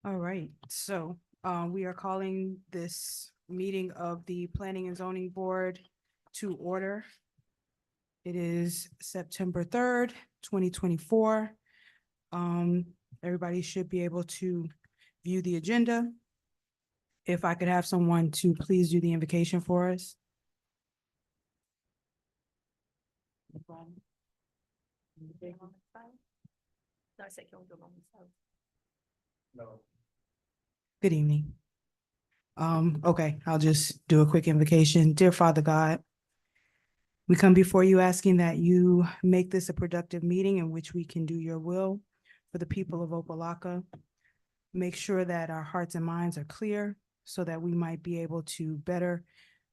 All right, so we are calling this meeting of the Planning and Zoning Board to order. It is September 3rd, 2024. Everybody should be able to view the agenda. If I could have someone to please do the invocation for us. Good evening. Okay, I'll just do a quick invocation. Dear Father God, we come before you asking that you make this a productive meeting in which we can do your will for the people of Opa-locka. Make sure that our hearts and minds are clear so that we might be able to better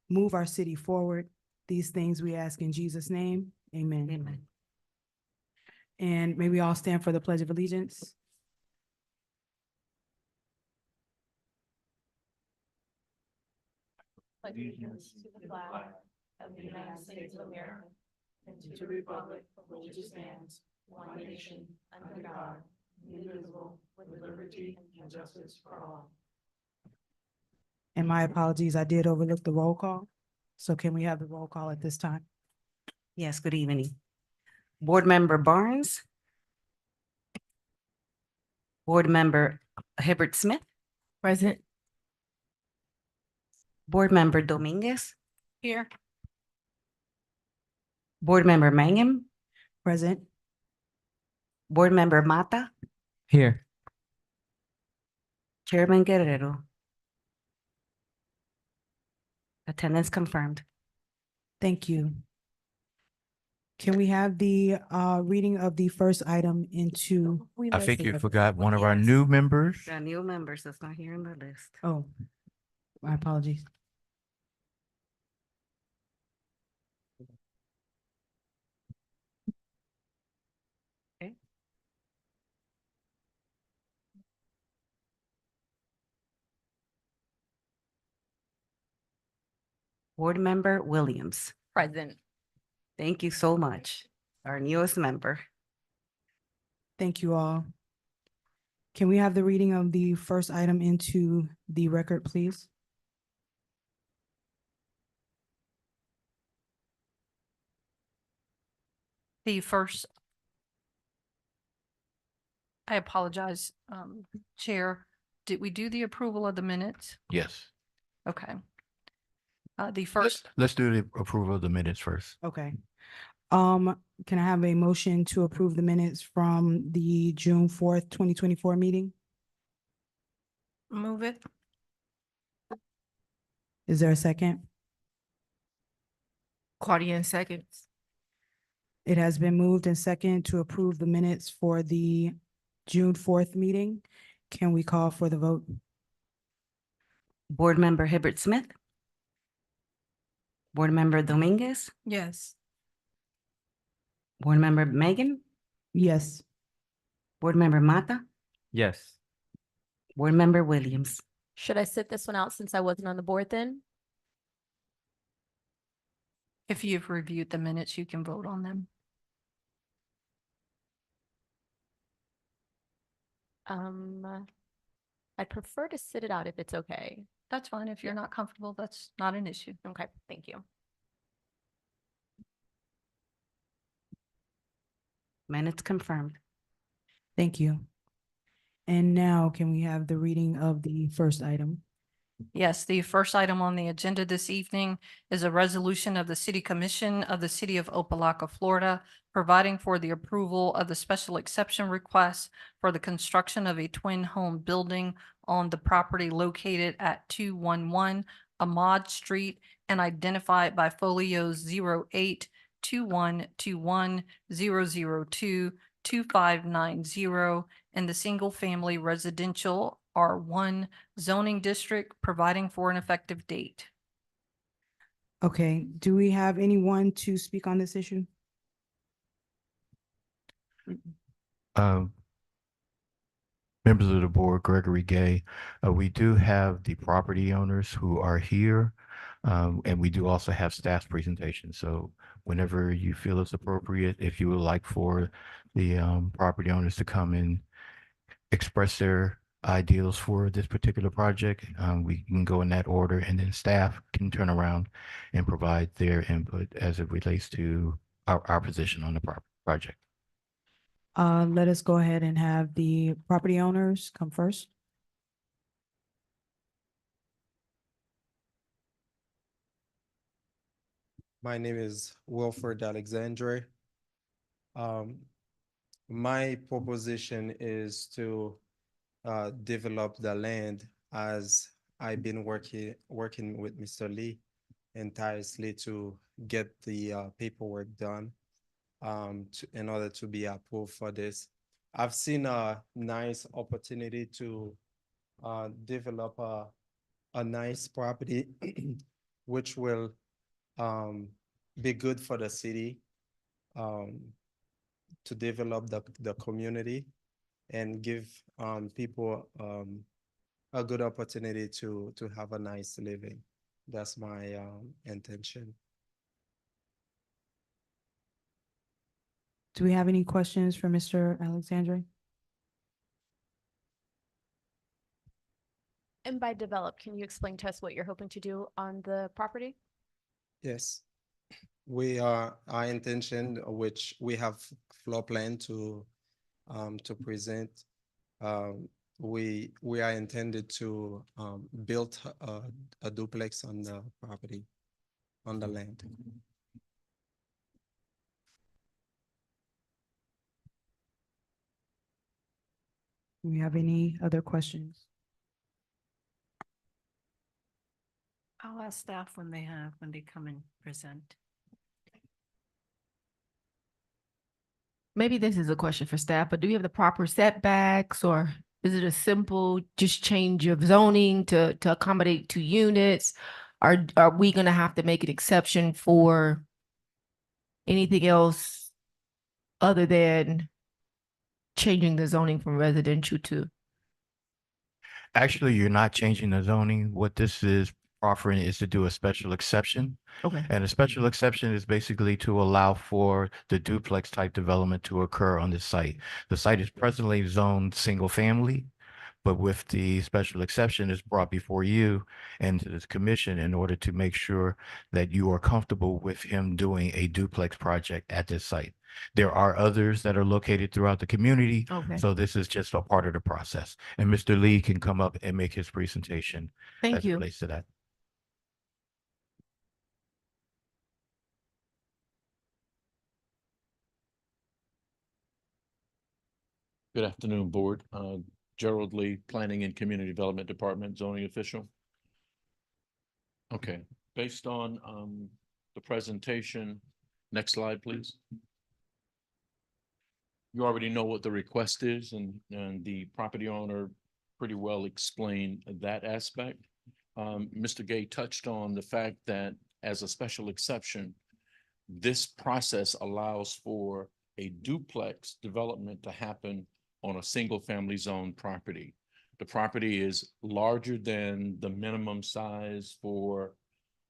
move our city forward. These things we ask in Jesus' name. Amen. Amen. And may we all stand for the Pledge of Allegiance. Allegiance to the flag of the United States of America and to the republic for which it stands, one nation, under God, indivisible, with liberty and justice for all. And my apologies, I did overlook the roll call. So can we have the roll call at this time? Yes, good evening. Board Member Barnes. Board Member Hibbert Smith. Present. Board Member Dominguez. Here. Board Member Mangum. Present. Board Member Mata. Here. Chairman Guerrero. Attendance confirmed. Thank you. Can we have the reading of the first item into, I think you forgot one of our new members. The new members that's not here in the list. oh, my apologies. Board Member Williams. Present. Thank you so much. Our newest member. Thank you all. Can we have the reading of the first item into the record, please? The first, I apologize, Chair, did we do the approval of the minutes? Yes. Okay. The first, Let's do the approval of the minutes first. Okay. Can I have a motion to approve the minutes from the June 4th, 2024 meeting? move it. Is there a second? Claudia in seconds. It has been moved and second to approve the minutes for the June 4th meeting. Can we call for the vote? Board Member Hibbert Smith. Board Member Dominguez. Yes. Board Member Megan. Yes. Board Member Mata. Yes. Board Member Williams. Should I sit this one out since I wasn't on the board then? If you've reviewed the minutes, you can vote on them. I'd prefer to sit it out if it's okay. That's fine. If you're not comfortable, that's not an issue. Okay, thank you. Minutes confirmed. Thank you. And now can we have the reading of the first item? Yes, the first item on the agenda this evening is a resolution of the City Commission of the City of Opa-locka, Florida, providing for the approval of the special exception request for the construction of a twin home building on the property located at 211 Ahmad Street and identified by folios 08-2121-002-2590 in the single-family residential R1 zoning district, providing for an effective date. Okay, do we have anyone to speak on this issue? Members of the board, Gregory Gay, we do have the property owners who are here. And we do also have staff presentations. So whenever you feel it's appropriate, if you would like for the property owners to come and express their ideals for this particular project. We can go in that order, and then staff can turn around and provide their input as it relates to our position on the project. Let us go ahead and have the property owners come first. My name is Wilford Alexandre. My proposition is to develop the land as I've been working with Mr. Lee and tirelessly to get the paperwork done in order to be approved for this. I've seen a nice opportunity to develop a nice property which will be good for the city, to develop the community and give people a good opportunity to have a nice living. That's my intention. Do we have any questions for Mr. Alexandre? And by develop, can you explain to us what you're hoping to do on the property? Yes, our intention, which we have floor plan to present. We are intended to build a duplex on the property, on the land. Do we have any other questions? I'll ask staff when they come and present. Maybe this is a question for staff, but do you have the proper setbacks, or is it a simple just change of zoning to accommodate 2 units? Are we gonna have to make an exception for anything else other than changing the zoning from residential to? Actually, you're not changing the zoning. What this is offering is to do a special exception. Okay. And a special exception is basically to allow for the duplex type development to occur on this site. The site is presently zoned single family, but with the special exception is brought before you and to this commission in order to make sure that you are comfortable with him doing a duplex project at this site. There are others that are located throughout the community, Okay. so this is just a part of the process. And Mr. Lee can come up and make his presentation Thank as it you. relates to that. Good afternoon, Board. Gerald Lee, Planning and Community Development Department, zoning official. Okay, based on the presentation, next slide, please. You already know what the request is, and the property owner pretty well explained that aspect. Mr. Gay touched on the fact that as a special exception, this process allows for a duplex development to happen on a single family zone property. The property is larger than the minimum size for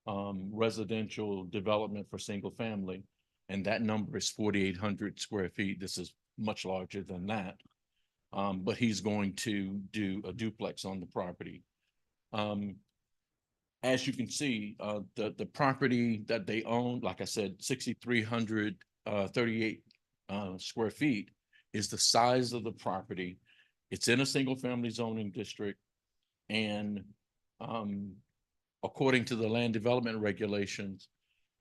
residential development for single family. And that number is 4,800 square feet. This is much larger than that. But he's going to do a duplex on the property. As you can see, the property that they own, like I said, 6,338 square feet is the size of the property. It's in a single family zoning district. And according to the land development regulations,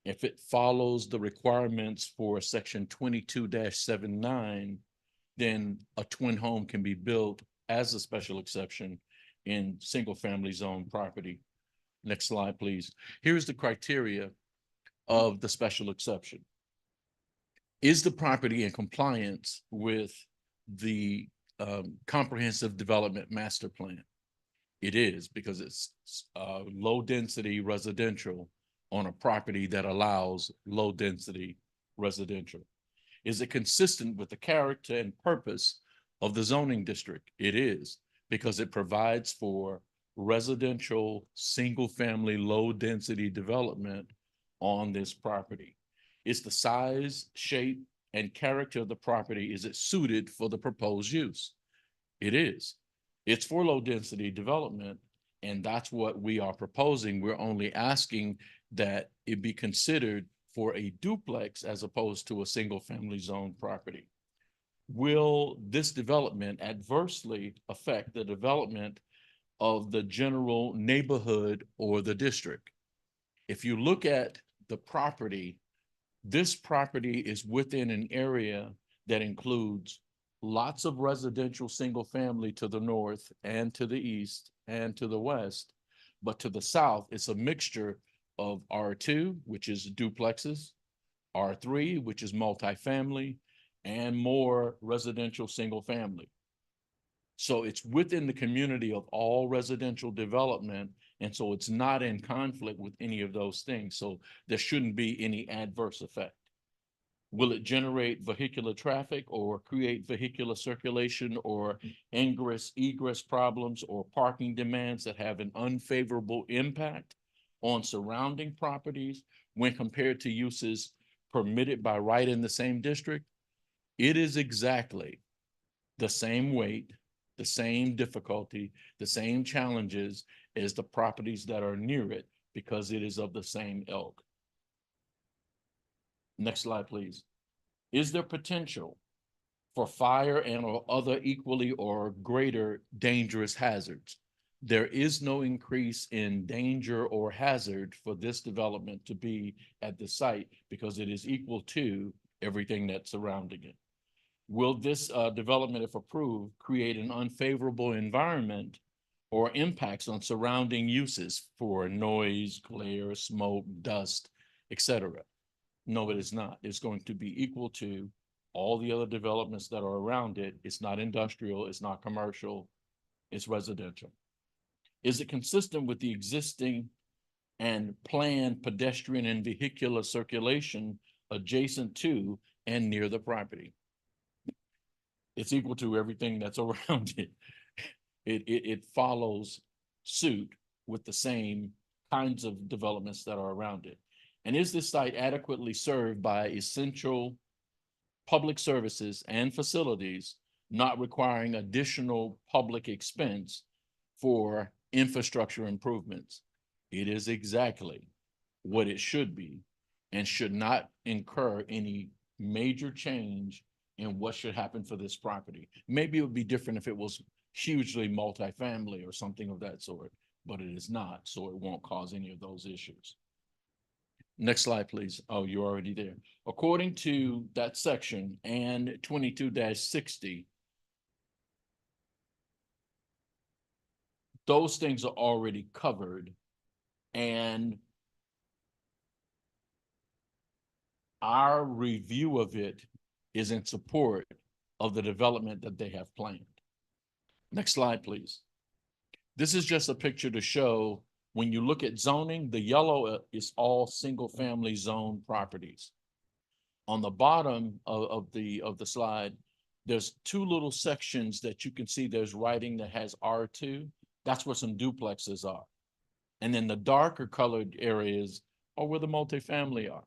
if it follows the requirements for section 22-79, then a twin home can be built as a special exception in single family zone property. Next slide, please. Here's the criteria of the special exception. Is the property in compliance with the comprehensive development master plan? It is, because it's low density residential on a property that allows low density residential. Is it consistent with the character and purpose of the zoning district? It is, because it provides for residential, single family, low density development on this property. Is the size, shape, and character of the property, is it suited for the proposed use? It is. It's for low density development, and that's what we are proposing. We're only asking that it be considered for a duplex as opposed to a single family zone property. Will this development adversely affect the development of the general neighborhood or the district? If you look at the property, this property is within an area that includes lots of residential single family to the north and to the east and to the west. But to the south, it's a mixture of R2, which is duplexes, R3, which is multifamily, and more residential single family. So it's within the community of all residential development. And so it's not in conflict with any of those things. So there shouldn't be any adverse effect. Will it generate vehicular traffic or create vehicular circulation or ingress, egress problems or parking demands that have an unfavorable impact on surrounding properties when compared to uses permitted by right in the same district? It is exactly the same weight, the same difficulty, the same challenges as the properties that are near it because it is of the same ilk. Next slide, please. Is there potential for fire and or other equally or greater dangerous hazards? There is no increase in danger or hazard for this development to be at the site because it is equal to everything that's surrounding it. Will this development, if approved, create an unfavorable environment or impacts on surrounding uses for noise, glare, smoke, dust, etc.? No, it is not. It's going to be equal to all the other developments that are around it. It's not industrial, it's not commercial, it's residential. Is it consistent with the existing and planned pedestrian and vehicular circulation adjacent to and near the property? It's equal to everything that's around it. It follows suit with the same kinds of developments that are around it. And is this site adequately served by essential public services and facilities, not requiring additional public expense for infrastructure improvements? It is exactly what it should be and should not incur any major change in what should happen for this property. Maybe it would be different if it was hugely multifamily or something of that sort, but it is not, so it won't cause any of those issues. Next slide, please. Oh, you're already there. According to that section and 22-60, those things are already covered, and our review of it is in support of the development that they have planned. Next slide, please. This is just a picture to show when you look at zoning, the yellow is all single family zone properties. On the bottom of the slide, there's two little sections that you can see there's writing that has R2. That's where some duplexes are. And then the darker colored areas are where the multifamily are.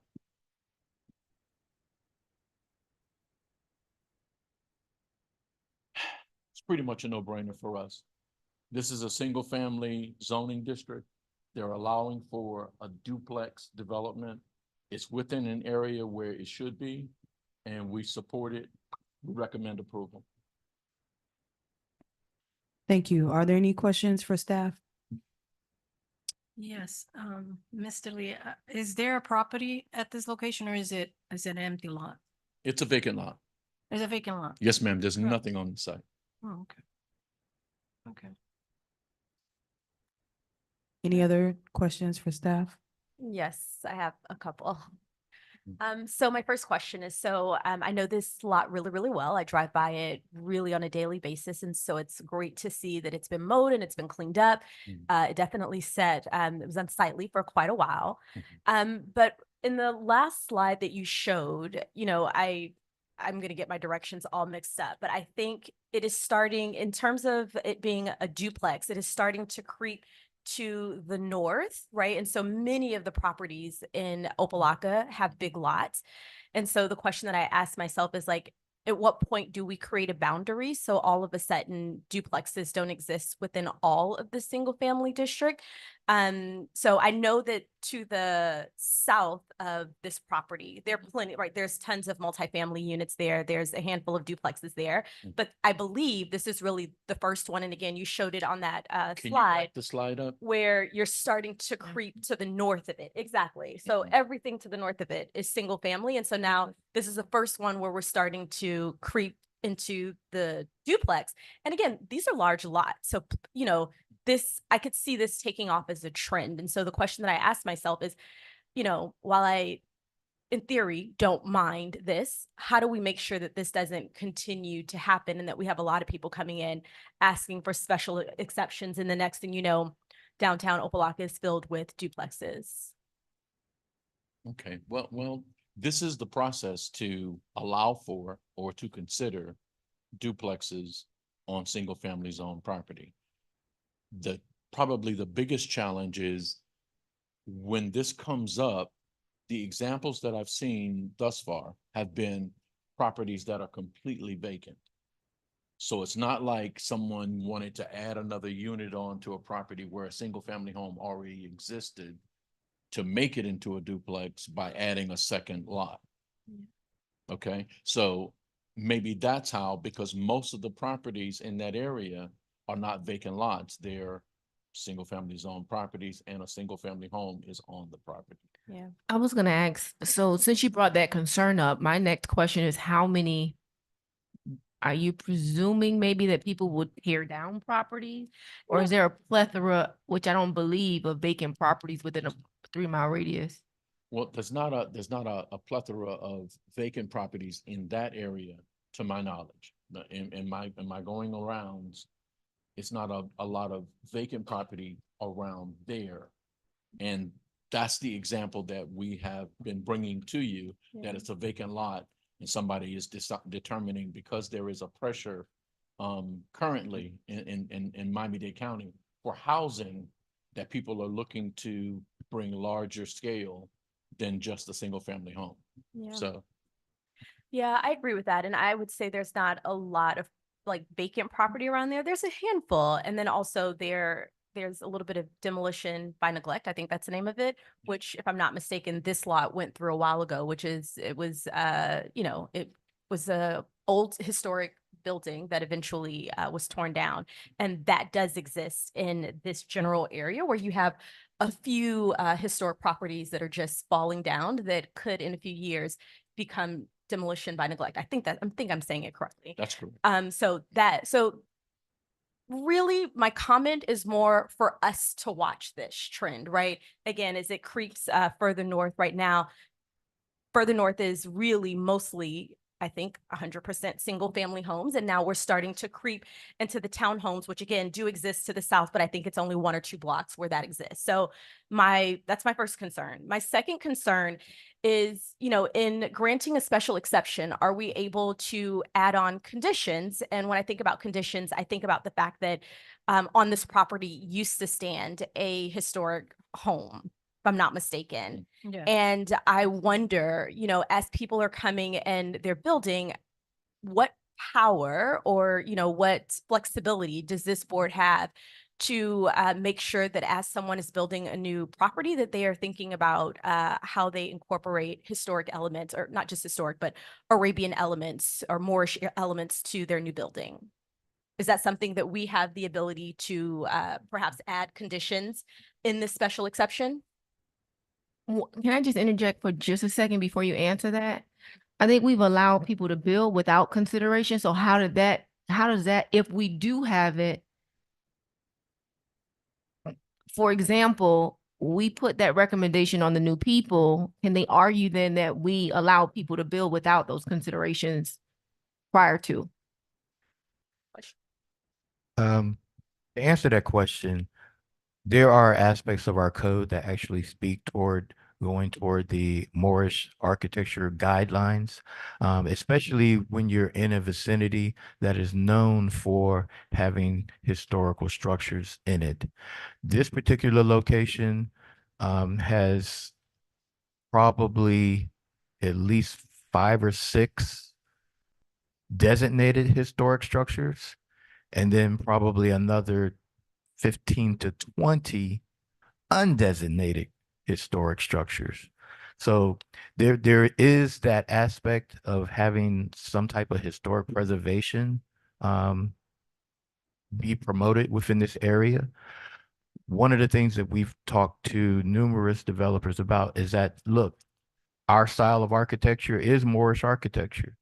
It's pretty much a no-brainer for us. This is a single family zoning district. They're allowing for a duplex development. It's within an area where it should be, and we support it. We recommend approval. Thank you. Are there any questions for staff? Yes, Mr. Lee, is there a property at this location or is it an empty lot? It's a vacant lot. There's a vacant lot. Yes, ma'am. There's Right. nothing on the site. Oh, okay. Okay. Any other questions for staff? Yes, I have a couple. So my first question is, I know this lot really, really well. I drive by it really on a daily basis. And so it's great to see that it's been mowed and it's been cleaned up. It definitely said, it was unsightly for quite a while. But in the last slide that you showed, I'm going to get my directions all mixed up, but I think it is starting in terms of it being a duplex, it is starting to creep to the north, right? And so many of the properties in Opa-locka have big lots. And so the question that I asked myself is like, at what point do we create a boundary? So all of a sudden duplexes don't exist within all of the single family district. So I know that to the south of this property, there are plenty, right? There's tons of multifamily units there. There's a handful of duplexes there, but I believe this is really the first one. And again, you showed it on that Can you slide back the slide up? where you're starting to creep to the north of it. Exactly. So everything to the north of it is single family. And so now this is the first one where we're starting to creep into the duplex. And again, these are large lots. So, you know, this, I could see this taking off as a trend. And so the question that I asked myself is, you know, while I, in theory, don't mind this, how do we make sure that this doesn't continue to happen and that we have a lot of people coming in asking for special exceptions, and the next thing you know, downtown Opa-locka is filled with duplexes? Okay, well, this is the process to allow for or to consider duplexes on single family zone property. Probably the biggest challenge is when this comes up, the examples that I've seen thus far have been properties that are completely vacant. So it's not like someone wanted to add another unit onto a property where a single family home already existed to make it into a duplex by adding a second lot. Okay, so maybe that's how, because most of the properties in that area are not vacant lots. They're single family zone properties and a single family home is on the property. Yeah. I was gonna ask, so since you brought that concern up, my next question is how many are you presuming maybe that people would tear down properties? Or is there a plethora, which I don't believe, of vacant properties within a 3-mile radius? Well, there's not a plethora of vacant properties in that area, to my knowledge. In my going arounds, it's not a lot of vacant property around there. And that's the example that we have been bringing to you, that it's a vacant lot and somebody is determining, because there is a pressure currently in Miami-Dade County for housing, that people are looking to bring larger scale than just a single family home. Yeah. So Yeah, I agree with that. And I would say there's not a lot of like vacant property around there. There's a handful. And then also there's a little bit of demolition by neglect. I think that's the name of it, which, if I'm not mistaken, this lot went through a while ago, it was a old historic building that eventually was torn down. And that does exist in this general area where you have a few historic properties that are just falling down that could in a few years become demolition by neglect. I think I'm saying it correctly. that's correct. So really my comment is more for us to watch this trend, right? Again, as it creeps further north right now, further north is really mostly, I think, 100% single family homes. And now we're starting to creep into the townhomes, which again do exist to the south, but I think it's only 1 or 2 blocks where that exists. So that's my first concern. My second concern is, you know, in granting a special exception, are we able to add on conditions? And when I think about conditions, I think about the fact that on this property used to stand a historic home, if I'm not mistaken. Yeah. And I wonder, you know, as people are coming and they're building, what power or, you know, what flexibility does this board have to make sure that as someone is building a new property, that they are thinking about how they incorporate historic elements, or not just historic, but Arabian elements or Moorish elements to their new building? Is that something that we have the ability to perhaps add conditions in this special exception? Can I just interject for just a second before you answer that? I think we've allowed people to build without consideration. So how does that, if we do have it, for example, we put that recommendation on the new people, can they argue then that we allow people to build without those considerations prior to? To answer that question, there are aspects of our code that actually speak toward going toward the Moorish architecture guidelines, especially when you're in a vicinity that is known for having historical structures in it. This particular location has probably at least 5 or 6 designated historic structures, and then probably another 15 to 20 undesignated historic structures. So there is that aspect of having some type of historic preservation be promoted within this area. One of the things that we've talked to numerous developers about is that, look, our style of architecture is Moorish architecture.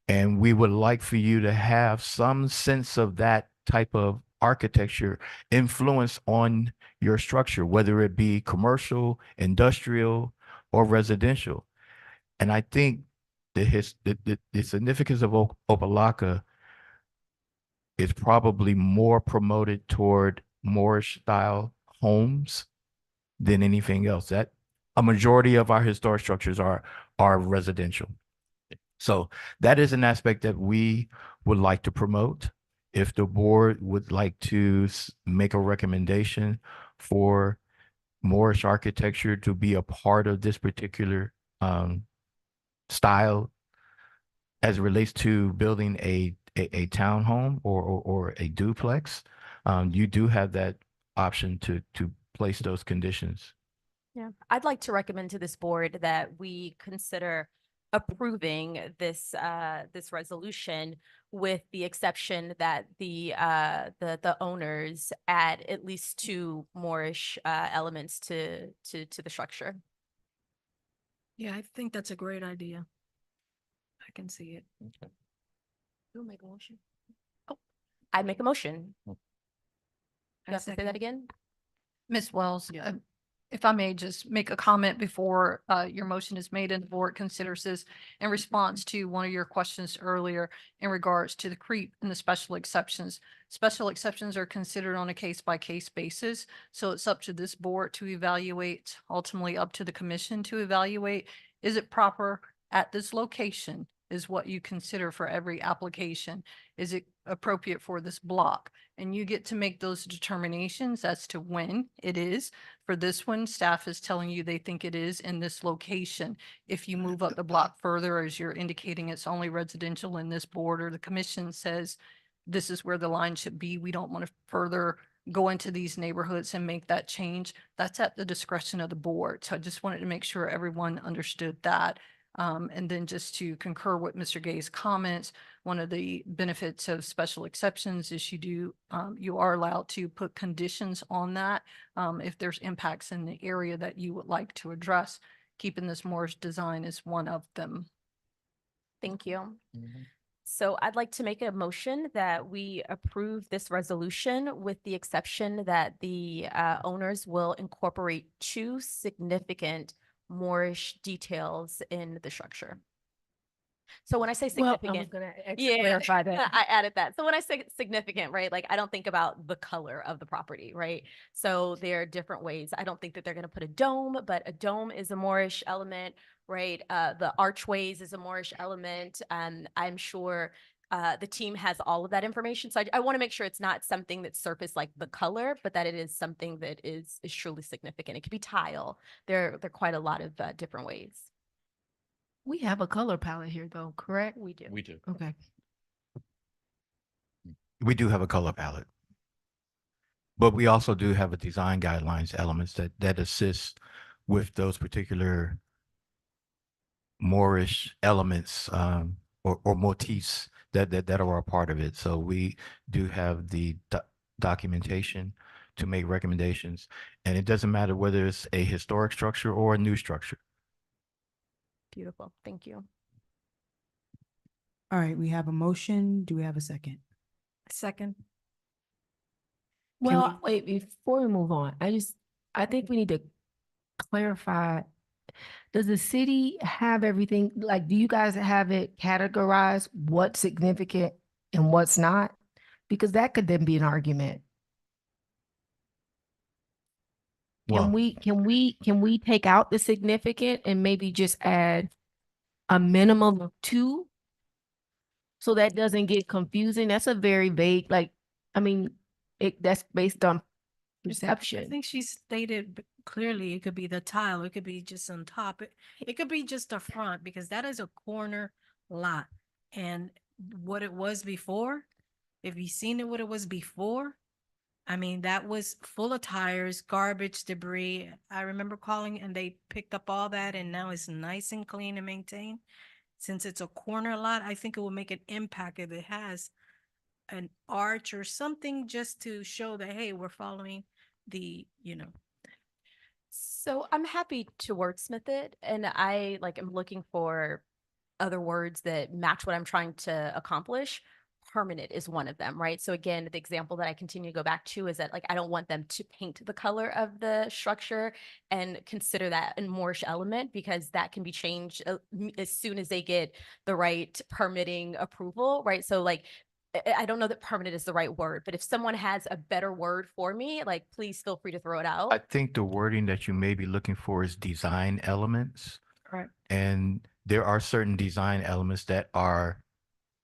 And we would like for you to have some sense of that type of architecture influence on your structure, whether it be commercial, industrial, or residential. And I think the significance of Opa-locka is probably more promoted toward Moorish style homes than anything else. That a majority of our historic structures are residential. So that is an aspect that we would like to promote. If the board would like to make a recommendation for Moorish architecture to be a part of this particular style as it relates to building a townhome or a duplex, you do have that option to place those conditions. Yeah, I'd like to recommend to this board that we consider approving this this resolution with the exception that the owners add at least two Moorish elements to the structure. Yeah, I think that's a great idea. I can see it. Okay. You'll make a motion. I'd make a motion. I You have to say second. that again? Ms. Wells, Yeah. if I may just make a comment before your motion is made and the board considers this in response to one of your questions earlier in regards to the creep and the special exceptions. Special exceptions are considered on a case-by-case basis, so it's up to this board to evaluate, ultimately up to the commission to evaluate, is it proper at this location is what you consider for every application. Is it appropriate for this block? And you get to make those determinations as to when it is. For this one, staff is telling you they think it is in this location. If you move up the block further, as you're indicating it's only residential in this border, the commission says this is where the line should be. We don't want to further go into these neighborhoods and make that change. That's at the discretion of the board. So I just wanted to make sure everyone understood that. And then just to concur with Mr. Gay's comments, one of the benefits of special exceptions is you are allowed to put conditions on that if there's impacts in the area that you would like to address. Keeping this Moorish design is one of them. Thank you. So I'd like to make a motion that we approve this resolution with the exception that the owners will incorporate two significant Moorish details in the structure. So when I say Well, I was significant, gonna yeah, clarify that. I added that. So when I say significant, right, like I don't think about the color of the property, right? So there are different ways. I don't think that they're going to put a dome, but a dome is a Moorish element, right? The archways is a Moorish element. I'm sure the team has all of that information. So I want to make sure it's not something that surfaced like the color, but that it is something that is truly significant. It could be tile. There are quite a lot of different ways. We have a color palette here though, correct? We do. We do. Okay. We do have a color palette. But we also do have a design guidelines elements that assist with those particular Moorish elements or motifs that are a part of it. So we do have the documentation to make recommendations. And it doesn't matter whether it's a historic structure or a new structure. Beautiful. Thank you. All right, we have a motion. Do we have a second? Second. Well, wait, before we move on, I think we need to clarify. Does the city have everything, like, do you guys have it categorized what's significant and what's not? Because that could then be an argument. Well, Can we take out the significant and maybe just add a minimum of two? So that doesn't get confusing. That's a very vague, like, I mean, that's based on I perception. think she stated clearly it could be the tile, it could be just on top. It could be just the front because that is a corner lot. And what it was before, if you seen it, what it was before, I mean, that was full of tires, garbage, debris. I remember calling and they picked up all that and now it's nice and clean and maintained. Since it's a corner lot, I think it will make an impact if it has an arch or something just to show that, hey, we're following the, So I'm happy to wordsmith it, and I like am looking for other words that match what I'm trying to accomplish. Permanent is one of them, right? So again, the example that I continue to go back to is that like I don't want them to paint the color of the structure and consider that a Moorish element because that can be changed as soon as they get the right permitting approval, right? So like I don't know that permanent is the right word, but if someone has a better word for me, like please feel free to throw it out. I think the wording that you may be looking for is design elements. right. And there are certain design elements that are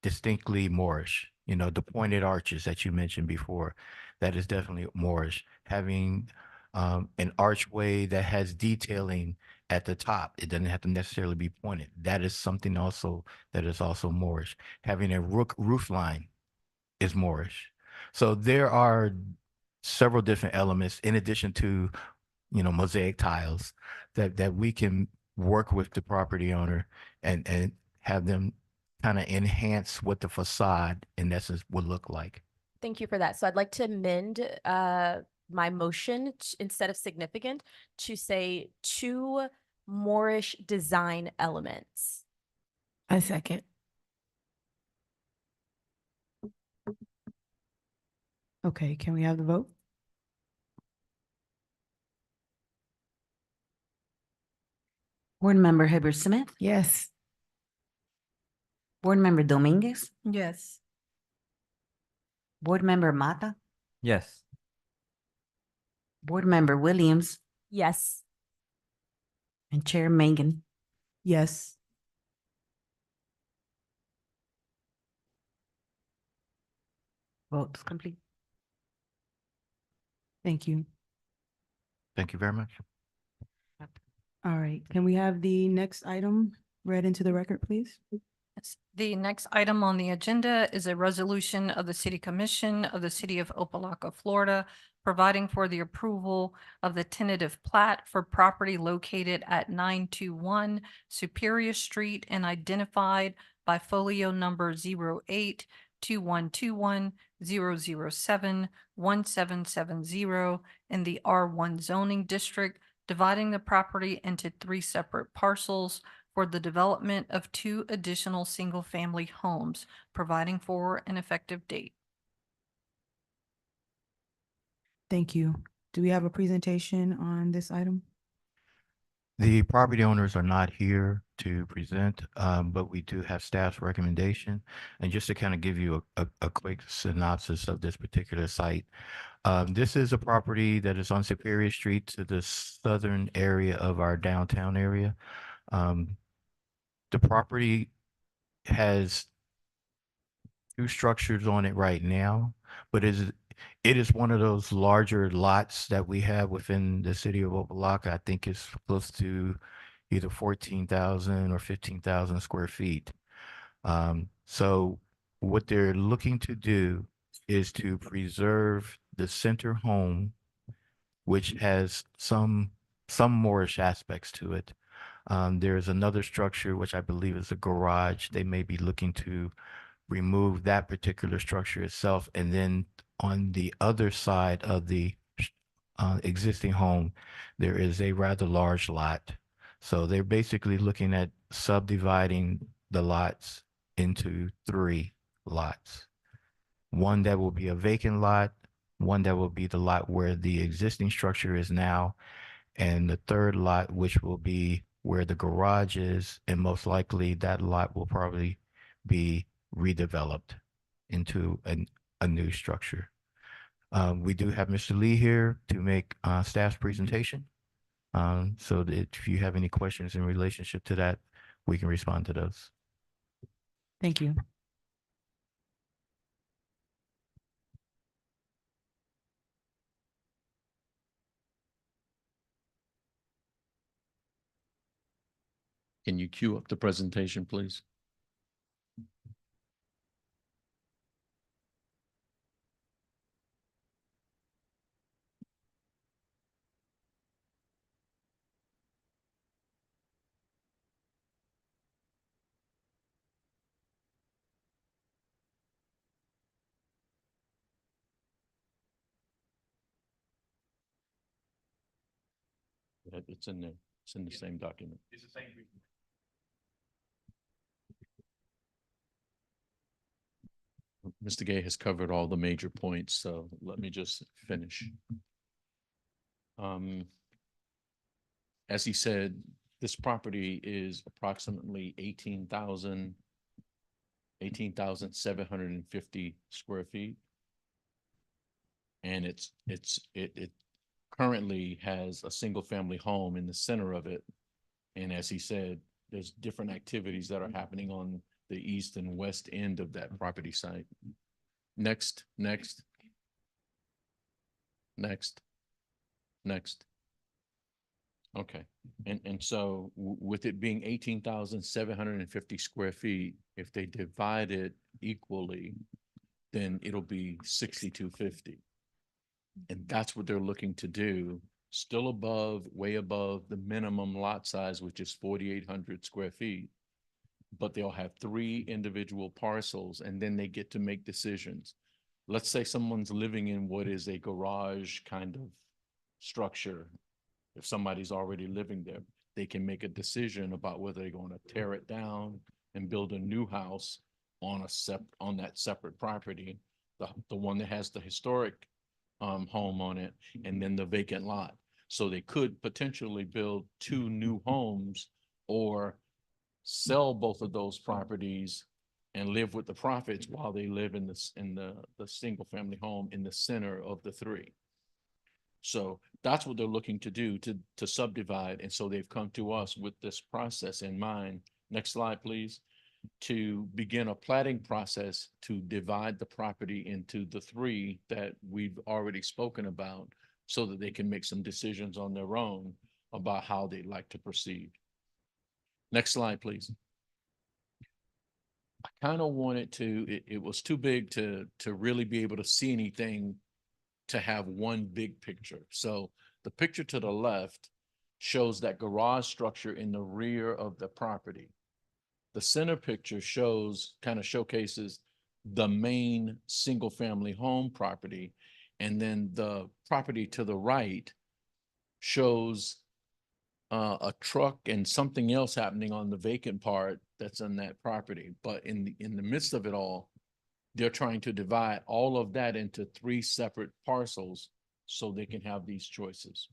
distinctly Moorish. You know, the pointed arches that you mentioned before, that is definitely Moorish. Having an archway that has detailing at the top, it doesn't have to necessarily be pointed. That is something also that is also Moorish. Having a roof line is Moorish. So there are several different elements in addition to, you know, mosaic tiles that we can work with the property owner and have them kind of enhance what the facade in essence would look like. Thank you for that. So I'd like to amend my motion instead of significant to say two Moorish design elements. I second. Okay, can we have the vote? Board Member Hibbert Smith, Yes. Board Member Dominguez, Yes. Board Member Mata, Yes. Board Member Williams, Yes. and Chair Megan. Yes. Votes complete. Thank you. Thank you very much. All right, can we have the next item read into the record, please? Yes. The next item on the agenda is a resolution of the City Commission of the City of Opa-locka, Florida, providing for the approval of the tentative plat for property located at 921 Superior Street and identified by folio number 08-2121-007-1770 in the R1 zoning district, dividing the property into 3 separate parcels for the development of 2 additional single-family homes, providing for an effective date. Thank you. Do we have a presentation on this item? The property owners are not here to present, but we do have staff's recommendation. And just to kind of give you a quick synopsis of this particular site, this is a property that is on Superior Street to the southern area of our downtown area. The property has 2 structures on it right now, but it is one of those larger lots that we have within the city of Opa-locka. I think it's close to either 14,000 or 15,000 square feet. So what they're looking to do is to preserve the center home, which has some Moorish aspects to it. There's another structure, which I believe is a garage. They may be looking to remove that particular structure itself. And then on the other side of the existing home, there is a rather large lot. So they're basically looking at subdividing the lots into 3 lots. One that will be a vacant lot, one that will be the lot where the existing structure is now, and the third lot, which will be where the garage is, and most likely that lot will probably be redeveloped into a new structure. We do have Mr. Lee here to make staff's presentation. So that if you have any questions in relationship to that, we can respond to those. Thank you. Can you cue up the presentation, please? It's in there. It's in the same document. It's the same. Mr. Gay has covered all the major points, so let me just finish. As he said, this property is approximately 18,750 square feet. And it currently has a single family home in the center of it. And as he said, there's different activities that are happening on the east and west end of that property site. Next. Okay, and so with it being 18,750 square feet, if they divide it equally, then it'll be 6,250. And that's what they're looking to do, still above, way above the minimum lot size, which is 4,800 square feet. But they'll have 3 individual parcels, and then they get to make decisions. Let's say someone's living in what is a garage kind of structure. If somebody's already living there, they can make a decision about whether they're going to tear it down and build a new house on that separate property, the one that has the historic home on it, and then the vacant lot. So they could potentially build 2 new homes or sell both of those properties and live with the profits while they live in the single family home in the center of the 3. So that's what they're looking to do to subdivide. And so they've come to us with this process in mind. Next slide, please. To begin a platting process to divide the property into the 3 that we've already spoken about, so that they can make some decisions on their own about how they'd like to proceed. Next slide, please. I kind of wanted it was too big to really be able to see anything, to have one big picture. So the picture to the left shows that garage structure in the rear of the property. The center picture showcases the main single family home property. And then the property to the right shows a truck and something else happening on the vacant part that's on that property. But in the midst of it all, they're trying to divide all of that into 3 separate parcels so they can have these choices.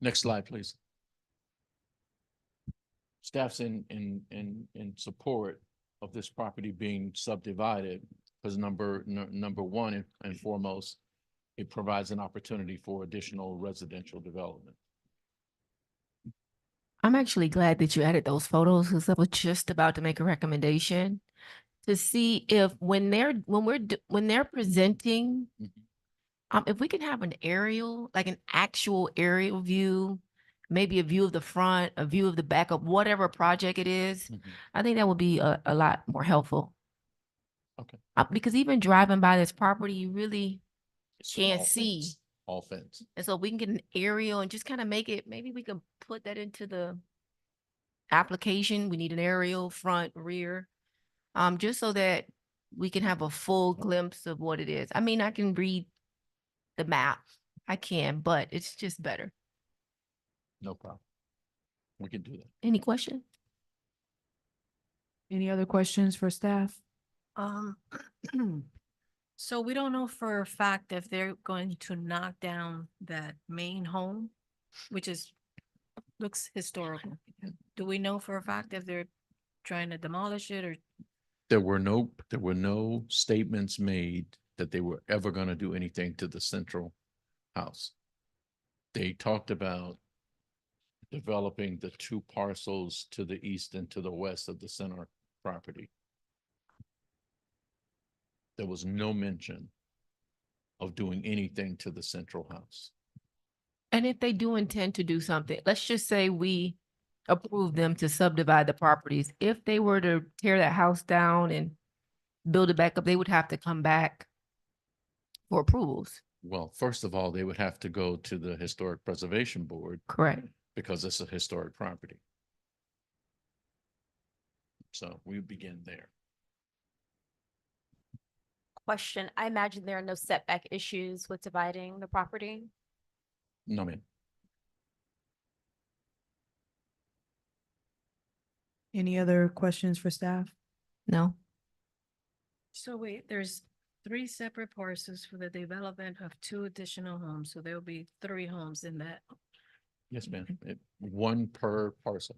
Next slide, please. Staff's in support of this property being subdivided because number one and foremost, it provides an opportunity for additional residential development. I'm actually glad that you added those photos because I was just about to make a recommendation to see if when they're presenting, if we can have an aerial, like an actual aerial view, maybe a view of the front, a view of the back of whatever project it is, I think that would be a lot more helpful. Okay. Because even driving by this property, you really can't see. All fence. And so we can get an aerial and just kind of make it, maybe we can put that into the application. We need an aerial, front, rear, just so that we can have a full glimpse of what it is. I mean, I can read the map, I can, but it's just better. No problem. We can do that. Any questions? Any other questions for staff? So we don't know for a fact if they're going to knock down that main home, which looks historical. Do we know for a fact if they're trying to demolish it, or? There were no statements made that they were ever going to do anything to the central house. They talked about developing the 2 parcels to the east and to the west of the center property. There was no mention of doing anything to the central house. And if they do intend to do something, let's just say we approve them to subdivide the properties. If they were to tear that house down and build it back up, they would have to come back for approvals. Well, first of all, they would have to go to the Historic Preservation Board Correct. because it's a historic property. So we begin there. Question, I imagine there are no setback issues with dividing the property? No, ma'am. Any other questions for staff? No? So wait, there's 3 separate parcels for the development of 2 additional homes, so there'll be 3 homes in that. Yes, ma'am. One per parcel.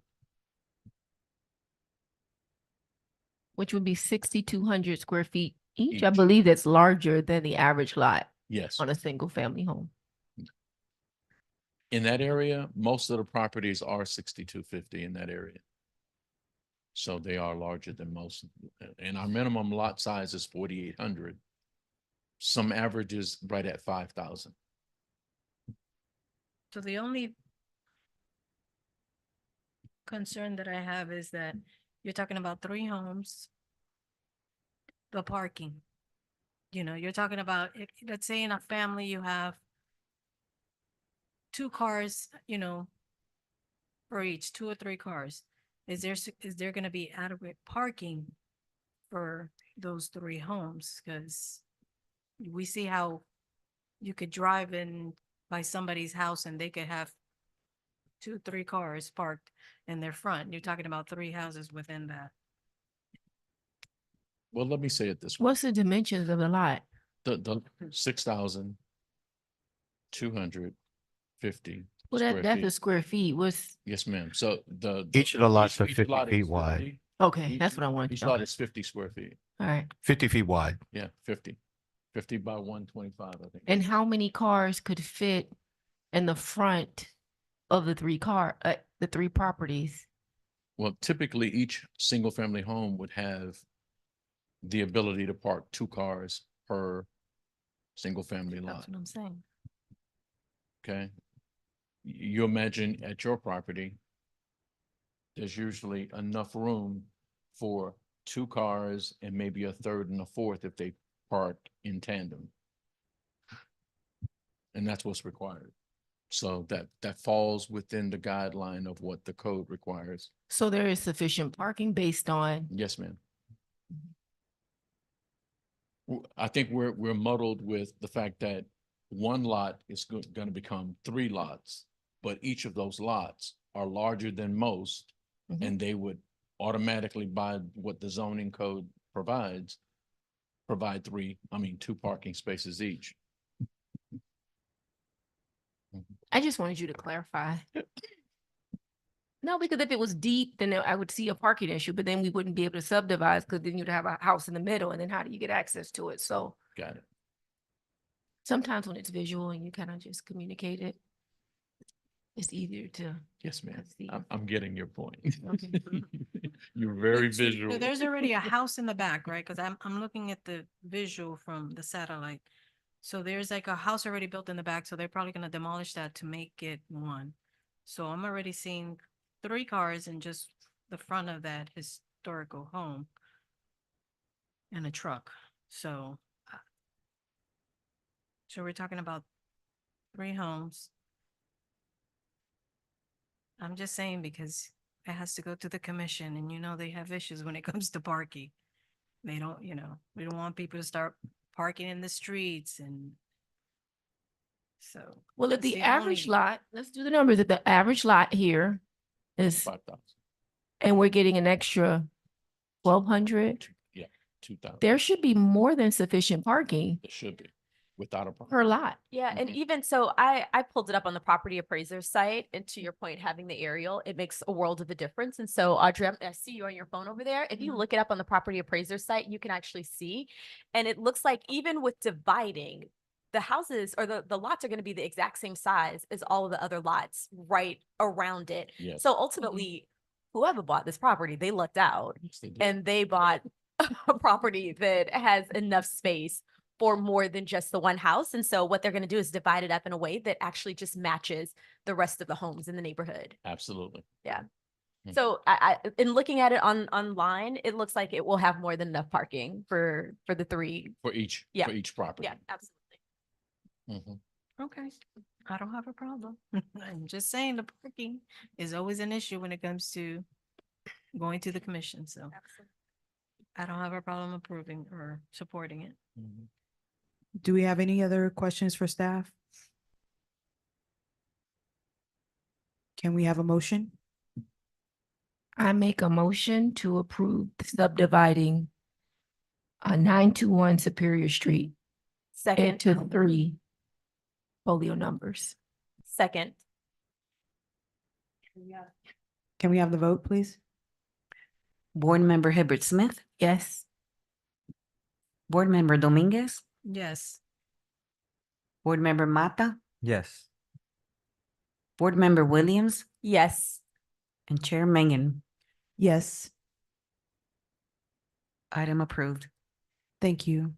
Which would be 6,200 square feet each. I Each. believe that's larger than the average lot Yes. on a single family home. In that area, most of the properties are 6250 in that area. So they are larger than most, and our minimum lot size is 4,800. Some averages right at 5,000. So the only concern that I have is that you're talking about 3 homes, the parking. You know, you're talking about, let's say in a family, you have 2 cars, you know, for each, 2 or 3 cars. Is there gonna be adequate parking for those 3 homes? Because we see how you could drive in by somebody's house and they could have 2, 3 cars parked in their front. You're talking about 3 houses within that. Well, let me say it this way. What's the dimensions of the lot? The 6,250 Well, square that's the feet. square feet. What's, Yes, ma'am. So Each of the lots are each 50 lot is feet wide. 50. okay, that's what I wanted Each to know. lot is 50 square feet. All right. 50 feet wide. Yeah, 50 by 125, I think. And how many cars could fit in the front of the 3 properties? Well, typically each single family home would have the ability to park 2 cars per single family lot. That's what I'm saying. Okay. You imagine at your property, there's usually enough room for 2 cars and maybe a third and a fourth if they park in tandem. And that's what's required. So that falls within the guideline of what the code requires. So there is sufficient parking based on, Yes, ma'am. I think we're muddled with the fact that one lot is going to become 3 lots, but each of those lots are larger than most, Mhm. and they would automatically, by what the zoning code provides, provide 2 parking spaces each. I just wanted you to clarify. No, because if it was deep, then I would see a parking issue, but then we wouldn't be able to subdivide because then you'd have a house in the middle and then how do you get access to it? So Got it. sometimes when it's visual and you kind of just communicate it, it's easier to. Yes, ma'am. see. I'm getting your point. Okay. You're very So visual. there's already a house in the back, right? Because I'm looking at the visual from the satellite. So there's like a house already built in the back, so they're probably gonna demolish that to make it 1. So I'm already seeing 3 cars in just the front of that historical home and a truck. So we're talking about 3 homes. I'm just saying because it has to go to the commission and you know they have issues when it comes to parking. They don't, we don't want people to start parking in the streets and so. Well, if that's the the average only- lot, let's do the numbers. If the average lot here is, 5,000. and we're getting an extra 1,200, Yeah, 2,000. there should be more than sufficient parking It should be without a problem. per lot. Yeah, and Mhm. even so, I pulled it up on the property appraiser site, and to your point, having the aerial, it makes a world of a difference. And so, Audrey, I see you on your phone over there. If you look it up on the property appraiser site, you can actually see, and it looks like even with dividing, the houses or the lots are going to be the exact same size as all of the other lots right around it. Yes. So ultimately, whoever bought this property, they lucked out, Yes, they did. and they bought a property that has enough space for more than just the one house. And so what they're going to do is divide it up in a way that actually just matches the rest of the homes in the neighborhood. Absolutely. Hmm. So I in looking at it online, it looks like it will have more than enough parking for the 3. For each property. Yeah, absolutely. Mhm. Okay, I don't have a problem. I'm just saying the parking is always an issue when it comes to going to the commission, so Absolutely. I don't have a problem approving or supporting it. Mhm. Do we have any other questions for staff? Can we have a motion? I make a motion to approve subdividing 921 Superior Street Second, into 3 folio numbers. second, Can we have the vote, please? Board Member Hibbert Smith, Yes. Board Member Dominguez, Yes. Board Member Mata, Yes. Board Member Williams, yes. and Chair Mangan. Yes, Item approved. thank you.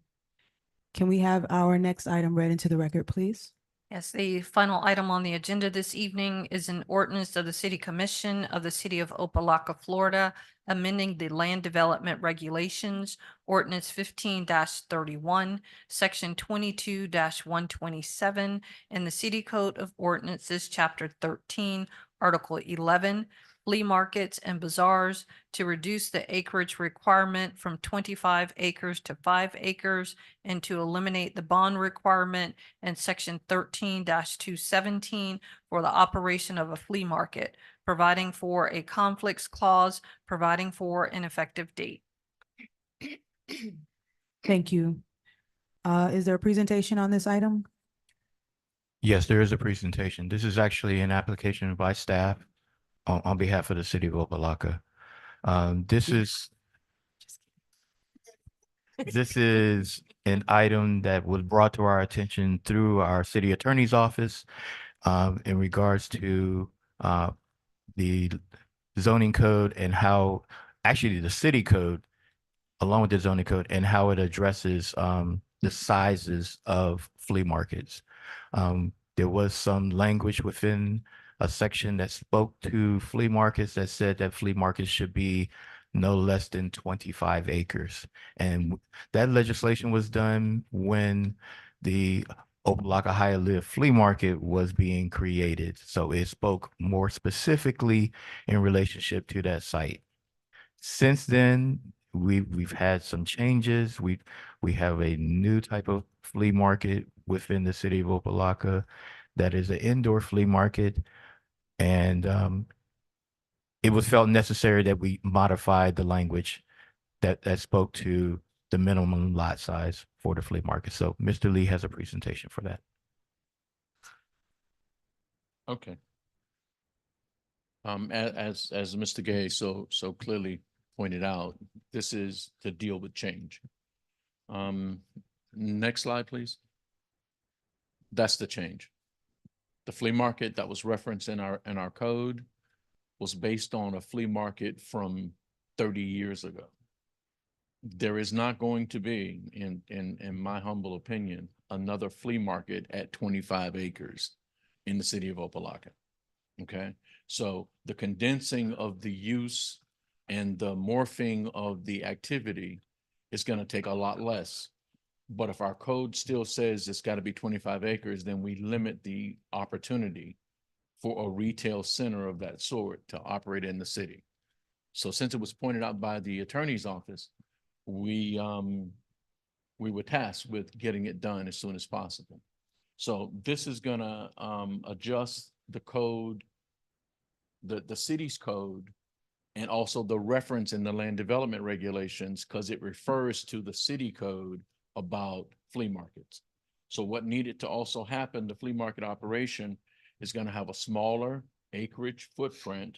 Can we have our next item read into the record, please? Yes, the final item on the agenda this evening is an ordinance of the City Commission of the City of Opa-locka, Florida, amending the land development regulations, ordinance 15-31, section 22-127, in the City Code of Ordinances, chapter 13, article 11, flea markets and bazaars, to reduce the acreage requirement from 25 acres to 5 acres and to eliminate the bond requirement and section 13-217 for the operation of a flea market, providing for a conflicts clause, providing for an effective date. Thank you. Is there a presentation on this item? Yes, there is a presentation. This is actually an application by staff on behalf of the city of Opa-locka. This is an item that was brought to our attention through our city attorney's office in regards to the zoning code and how, actually the city code, along with the zoning code, and how it addresses the sizes of flea markets. There was some language within a section that spoke to flea markets that said that flea markets should be no less than 25 acres. And that legislation was done when the Opa-locka Hialeah Flea Market was being created. So it spoke more specifically in relationship to that site. Since then, we've had some changes. We have a new type of flea market within the city of Opa-locka that is an indoor flea market. And it was felt necessary that we modified the language that spoke to the minimum lot size for the flea market. So Mr. Lee has a presentation for that. Okay. As Mr. Gay so clearly pointed out, this is to deal with change. Next slide, please. That's the change. The flea market that was referenced in our code was based on a flea market from 30 years ago. There is not going to be, in my humble opinion, another flea market at 25 acres in the city of Opa-locka. Okay, so the condensing of the use and the morphing of the activity is going to take a lot less. But if our code still says it's got to be 25 acres, then we limit the opportunity for a retail center of that sort to operate in the city. So since it was pointed out by the attorney's office, we were tasked with getting it done as soon as possible. So this is gonna adjust the code, the city's code, and also the reference in the land development regulations, because it refers to the city code about flea markets. So what needed to also happen, the flea market operation is going to have a smaller acreage footprint,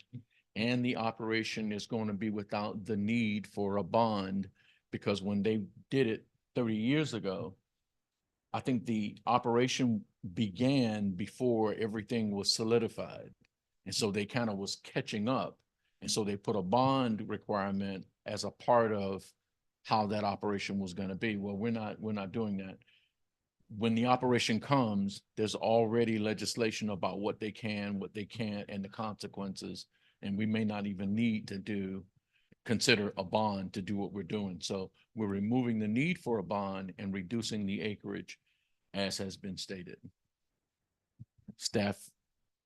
and the operation is going to be without the need for a bond, because when they did it 30 years ago, I think the operation began before everything was solidified. And so they kind of was catching up. And so they put a bond requirement as a part of how that operation was going to be. Well, we're not doing that. When the operation comes, there's already legislation about what they can, what they can't, and the consequences. And we may not even need to consider a bond to do what we're doing. So we're removing the need for a bond and reducing the acreage, as has been stated. Staff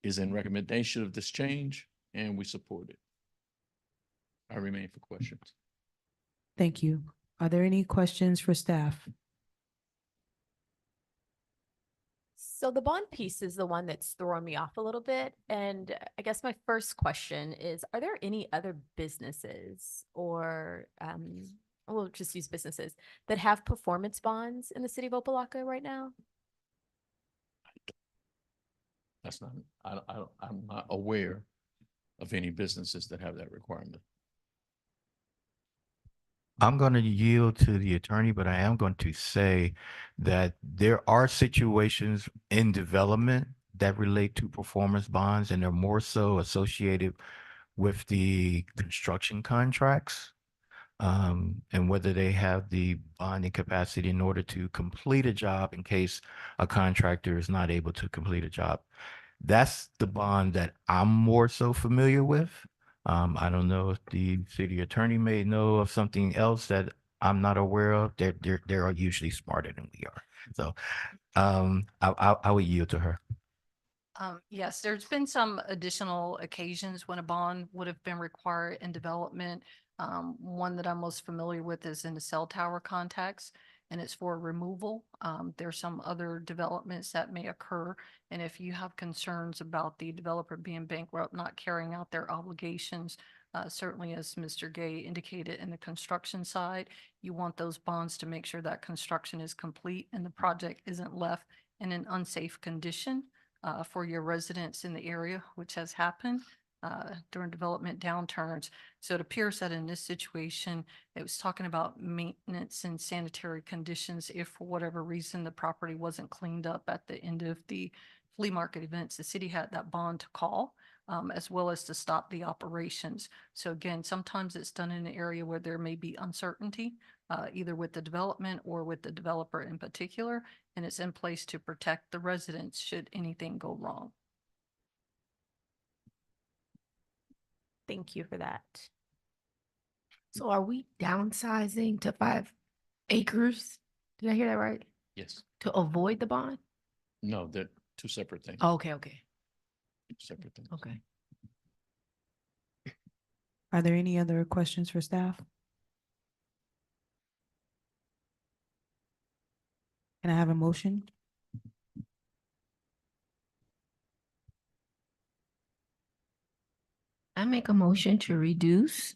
is in recommendation of this change, and we support it. I remain for questions. Thank you. Are there any questions for staff? So the bond piece is the one that's throwing me off a little bit. And I guess my first question is, are there any other businesses or, we'll just use businesses that have performance bonds in the city of Opa-locka right now? That's not, I'm not aware of any businesses that have that requirement. I'm going to yield to the attorney, but I am going to say that there are situations in development that relate to performance bonds, and they're more so associated with the construction contracts, and whether they have the bonding capacity in order to complete a job in case a contractor is not able to complete a job. That's the bond that I'm more so familiar with. I don't know if the city attorney may know of something else that I'm not aware of. They're usually smarter than we are. So, I would yield to her. Yes, there's been some additional occasions when a bond would have been required in development. One that I'm most familiar with is in the cell tower context, and it's for removal. There's some other developments that may occur. And if you have concerns about the developer being bankrupt, not carrying out their obligations, certainly as Mr. Gay indicated in the construction side, you want those bonds to make sure that construction is complete and the project isn't left in an unsafe condition for your residents in the area, which has happened during development downturns. So it appears that in this situation, it was talking about maintenance and sanitary conditions. If for whatever reason the property wasn't cleaned up at the end of the flea market events, the city had that bond to call, as well as to stop the operations. So again, sometimes it's done in an area where there may be uncertainty, either with the development or with the developer in particular, and it's in place to protect the residents should anything go wrong. Thank you for that. So are we downsizing to 5 acres? Did I hear that right? Yes. To avoid the bond? No, they're two separate things. Okay, okay, Separate things. okay. Are there any other questions for staff? Can I have a motion? I make a motion to reduce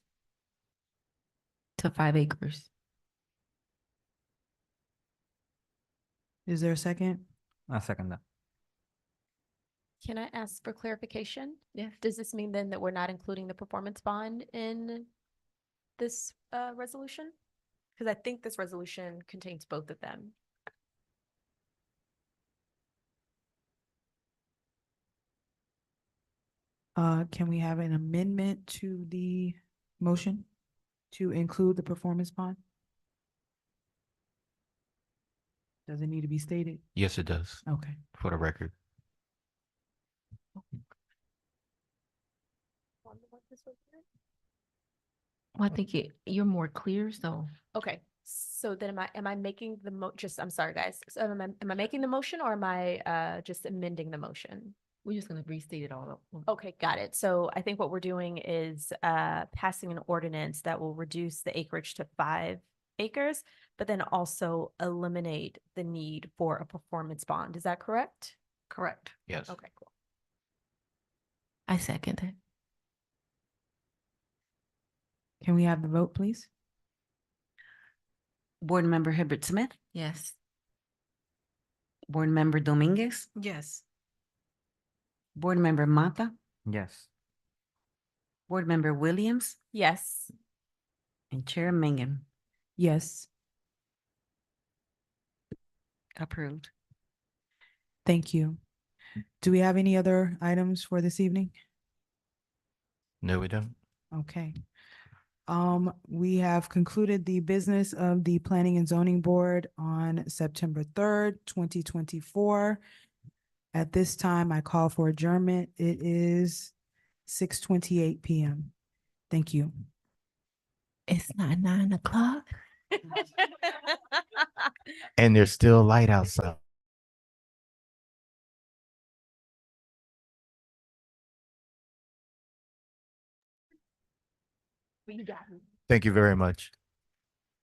to 5 acres. Is there a second? I second that. Can I ask for clarification? Yeah. Does this mean then that we're not including the performance bond in this resolution? Because I think this resolution contains both of them. Can we have an amendment to the motion to include the performance bond? Does it need to be stated? Yes, it does, Okay. for the record. Well, I think you're more clear, so. Okay, so then am I making the I'm sorry, guys. So am I making the motion or am I just amending the motion? We're just gonna restate it all. Okay, got it. So I think what we're doing is passing an ordinance that will reduce the acreage to 5 acres, but then also eliminate the need for a performance bond. Is that correct? Correct. Yes. Okay, cool. I second it. Can we have the vote, please? Board Member Hibbert Smith, Yes. Board Member Dominguez, Yes. Board Member Mata, Yes. Board Member Williams, Yes. and Chair Mangan. Yes, Approved. thank you. Do we have any other items for this evening? No, we don't. Okay. We have concluded the business of the Planning and Zoning Board on September 3rd, 2024. At this time, I call for adjournment. It is 6:28 p.m. Thank you. It's not 9 o'clock. And there's still light outside. We got it. Thank you very much.